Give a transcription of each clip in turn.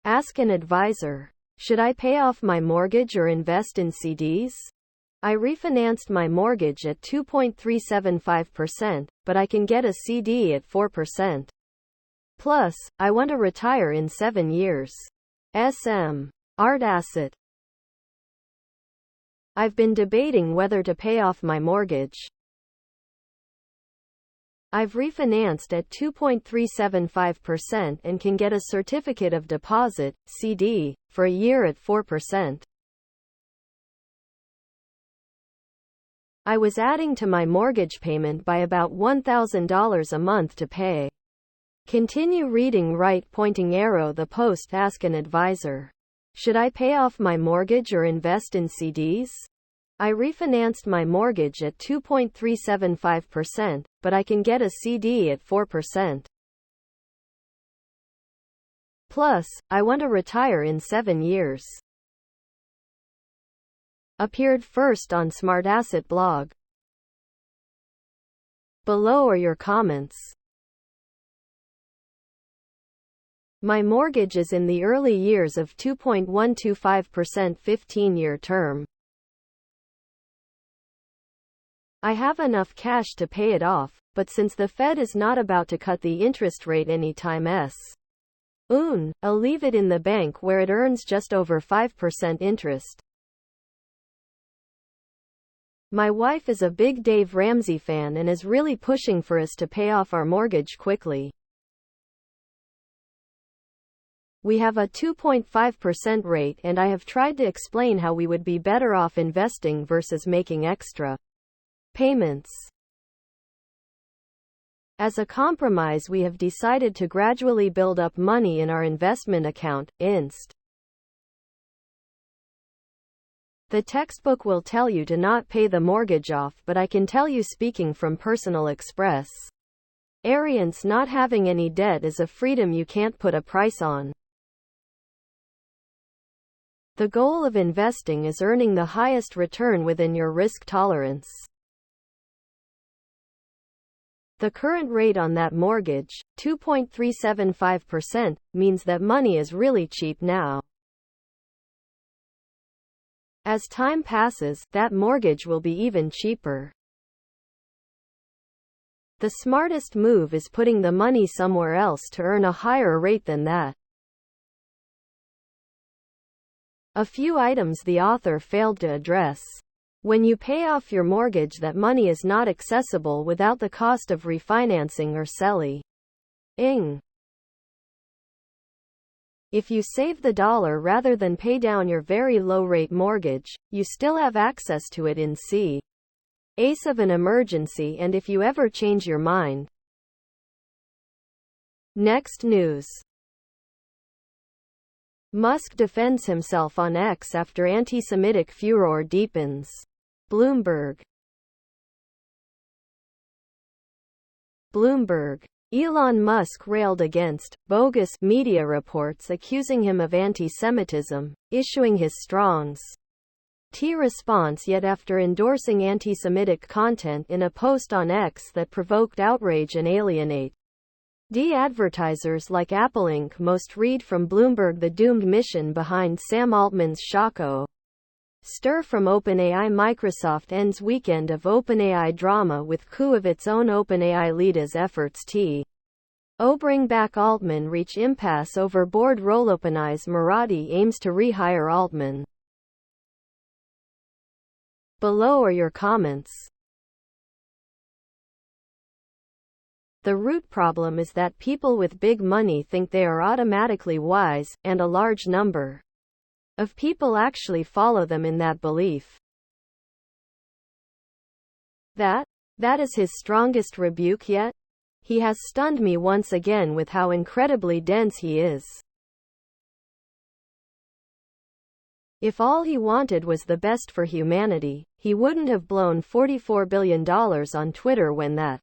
Ask an advisor. Should I pay off my mortgage or invest in CDs? I refinanced my mortgage at 2.375%, but I can get a CD at 4%. Plus, I want to retire in 7 years. SM. Art asset. I've been debating whether to pay off my mortgage. I've refinanced at 2.375% and can get a certificate of deposit, CD, for a year at 4%. I was adding to my mortgage payment by about $1,000 a month to pay. Continue reading. Right pointing arrow. The post. Ask an advisor. Should I pay off my mortgage or invest in CDs? I refinanced my mortgage at 2.375%, but I can get a CD at 4%. Plus, I want to retire in 7 years. Appeared first on Smart Asset blog. Below are your comments. My mortgage is in the early years of 2.125% 15-year term. I have enough cash to pay it off, but since the Fed is not about to cut the interest rate anytime soon, I'll leave it in the bank where it earns just over 5% interest. My wife is a big Dave Ramsey fan and is really pushing for us to pay off our mortgage quickly. We have a 2.5% rate, and I have tried to explain how we would be better off investing versus making extra payments. As a compromise, we have decided to gradually build up money in our investment account, INST. The textbook will tell you to not pay the mortgage off, but I can tell you, speaking from personal experience, not having any debt is a freedom you can't put a price on. The goal of investing is earning the highest return within your risk tolerance. The current rate on that mortgage, 2.375%, means that money is really cheap now. As time passes, that mortgage will be even cheaper. The smartest move is putting the money somewhere else to earn a higher rate than that. A few items the author failed to address. When you pay off your mortgage, that money is not accessible without the cost of refinancing or selling. If you save the dollar rather than pay down your very low-rate mortgage, you still have access to it in case of an emergency and if you ever change your mind. Next news. Musk defends himself on X after anti-Semitic furor deepens. Bloomberg. Elon Musk railed against bogus media reports accusing him of anti-Semitism, issuing his Strong's T response yet after endorsing anti-Semitic content in a post on X that provoked outrage and alienate advertisers like Apple Inc. Most read from Bloomberg. The doomed mission behind Sam Altman's Shaco stir from OpenAI. Microsoft ends weekend of OpenAI drama with coup of its own. OpenAI lead as efforts to bring back Altman reach impasse over board role. OpenAI's Marathi aims to rehire Altman. Below are your comments. The root problem is that people with big money think they are automatically wise, and a large number of people actually follow them in that belief. That is his strongest rebuke yet. He has stunned me once again with how incredibly dense he is. If all he wanted was the best for humanity, he wouldn't have blown $44 billion on Twitter when that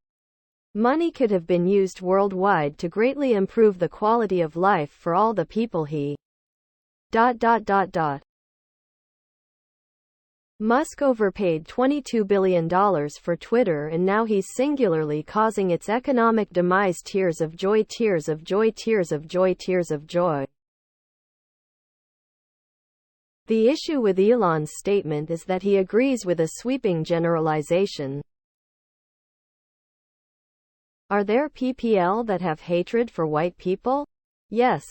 money could have been used worldwide to greatly improve the quality of life for all the people he. Musk overpaid $22 billion for Twitter and now he's singularly causing its economic demise. Tears of joy, tears of joy, tears of joy, tears of joy. The issue with Elon's statement is that he agrees with a sweeping generalization. Are there people that have hatred for white people? Yes.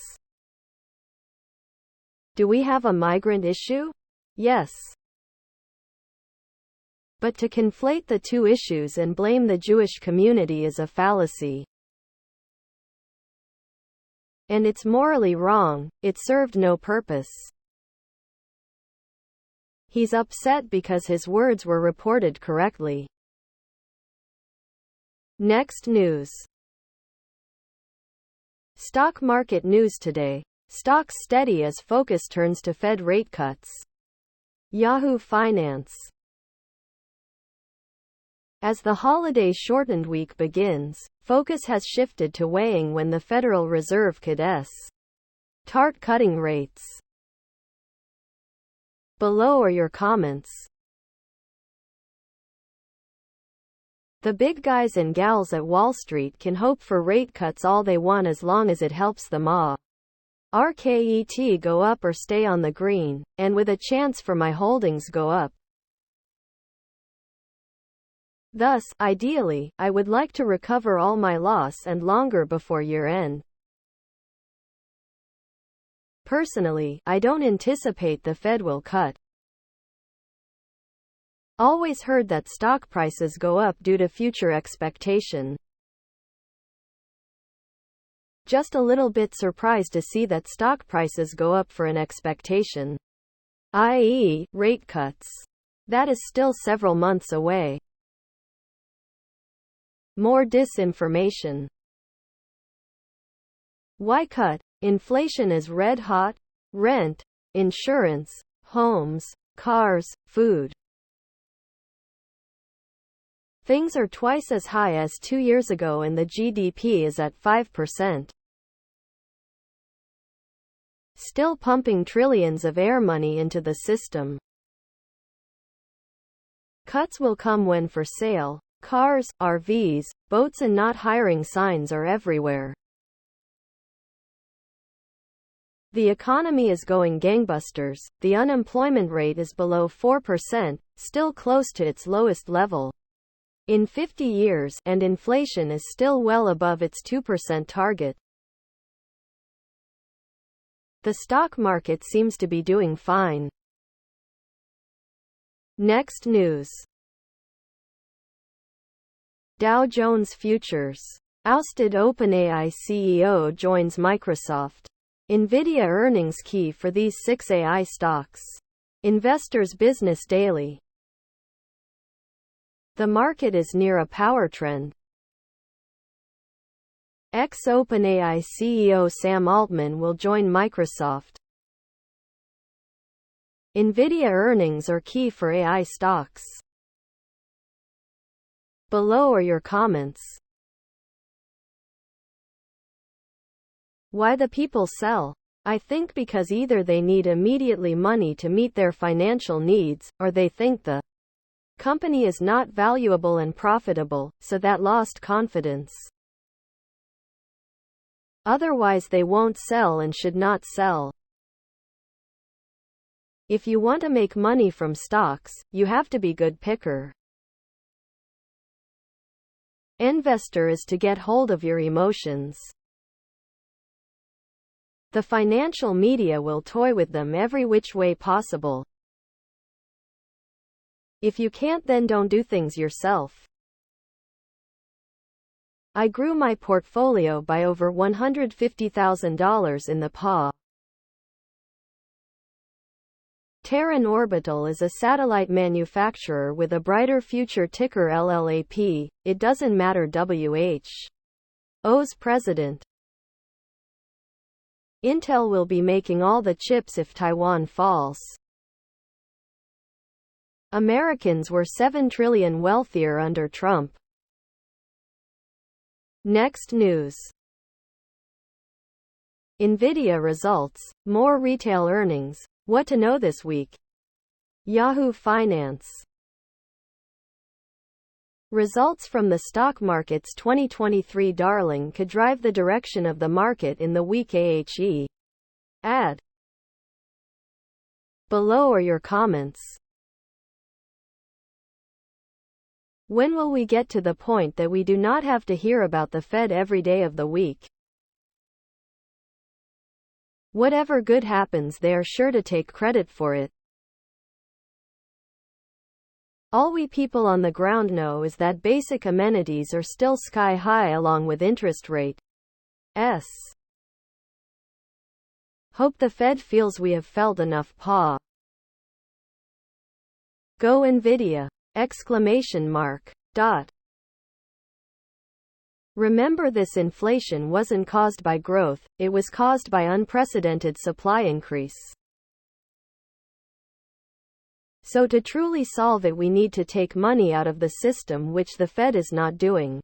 Do we have a migrant issue? Yes. But to conflate the two issues and blame the Jewish community is a fallacy. And it's morally wrong, it served no purpose. He's upset because his words were reported correctly. Next news. Stock market news today. Stocks steady as focus turns to Fed rate cuts. Yahoo Finance. As the holiday-shortened week begins, focus has shifted to weighing when the Federal Reserve could start cutting rates. Below are your comments. The big guys and gals at Wall Street can hope for rate cuts all they want as long as it helps them RKET go up or stay on the green, and with a chance for my holdings go up. Thus, ideally, I would like to recover all my loss and longer before year-end. Personally, I don't anticipate the Fed will cut. Always heard that stock prices go up due to future expectation. Just a little bit surprised to see that stock prices go up for an expectation, i.e., rate cuts. That is still several months away. More disinformation. Why cut? Inflation is red hot. Rent, insurance, homes, cars, food. Things are twice as high as 2 years ago and the GDP is at 5%. Still pumping trillions of air money into the system. Cuts will come when for sale, cars, RVs, boats and not hiring signs are everywhere. The economy is going gangbusters, the unemployment rate is below 4%, still close to its lowest level in 50 years, and inflation is still well above its 2% target. The stock market seems to be doing fine. Next news. Dow Jones Futures. Ousted OpenAI CEO joins Microsoft. Nvidia earnings key for these 6 AI stocks. Investors Business Daily. The market is near a power trend. Ex-OpenAI CEO Sam Altman will join Microsoft. Nvidia earnings are key for AI stocks. Below are your comments. Why the people sell? I think because either they need immediately money to meet their financial needs, or they think the company is not valuable and profitable, so that lost confidence. Otherwise they won't sell and should not sell. If you want to make money from stocks, you have to be good picker. Investor is to get hold of your emotions. The financial media will toy with them every which way possible. If you can't, then don't do things yourself. I grew my portfolio by over $150,000 in the PA. Terran Orbital is a satellite manufacturer with a brighter future, ticker LLAP. It doesn't matter. WHO's president. Intel will be making all the chips if Taiwan falls. Americans were $7 trillion wealthier under Trump. Next news. Nvidia results, more retail earnings. What to know this week? Yahoo Finance. Results from the stock market's 2023 darling could drive the direction of the market in the week. Ad. Below are your comments. When will we get to the point that we do not have to hear about the Fed every day of the week? Whatever good happens, they are sure to take credit for it. All we people on the ground know is that basic amenities are still sky high along with interest rates. Hope the Fed feels we have felt enough. Go Nvidia! Exclamation mark. Remember, this inflation wasn't caused by growth, it was caused by unprecedented supply increase. So to truly solve it, we need to take money out of the system, which the Fed is not doing.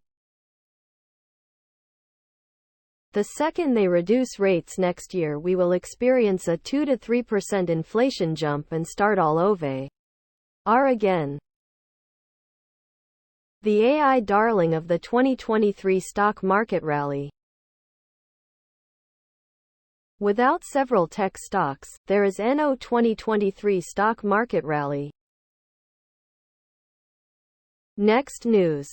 The second they reduce rates next year, we will experience a 2 to 3% inflation jump and start all over again. The AI darling of the 2023 stock market rally. Without several tech stocks, there is no 2023 stock market rally. Next news.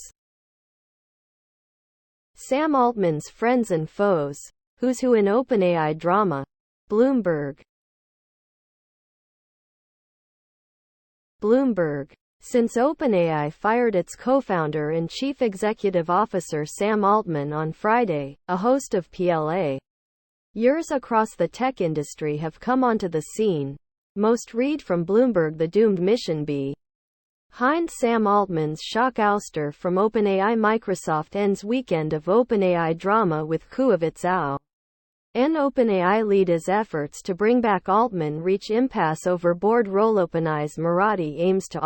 Sam Altman's friends and foes. Who's who in OpenAI drama? Bloomberg. Since OpenAI fired its co-founder and chief executive officer Sam Altman on Friday, a host of PLA years across the tech industry have come onto the scene. Most read from Bloomberg, the doomed mission behind Sam Altman's shock ouster from OpenAI. Microsoft ends weekend of OpenAI drama with coup of its own. OpenAI leaders' efforts to bring back Altman reach impasse over board role. OpenAI's Marathi aims to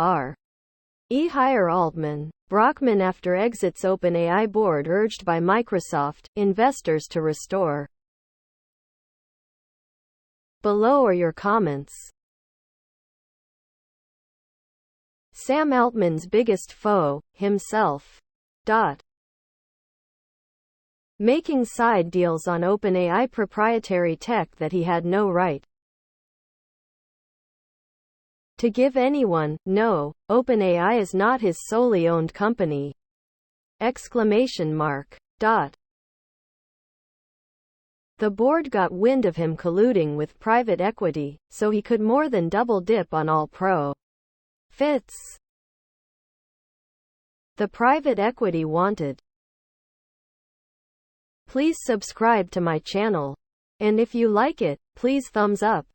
hire Altman. Brockman after exits OpenAI board, urged by Microsoft investors to restore. Below are your comments. Sam Altman's biggest foe, himself. Making side deals on OpenAI proprietary tech that he had no right to give anyone. No, OpenAI is not his solely owned company. Exclamation mark. The board got wind of him colluding with private equity, so he could more than double dip on all profits the private equity wanted. Please subscribe to my channel. And if you like it, please thumbs up.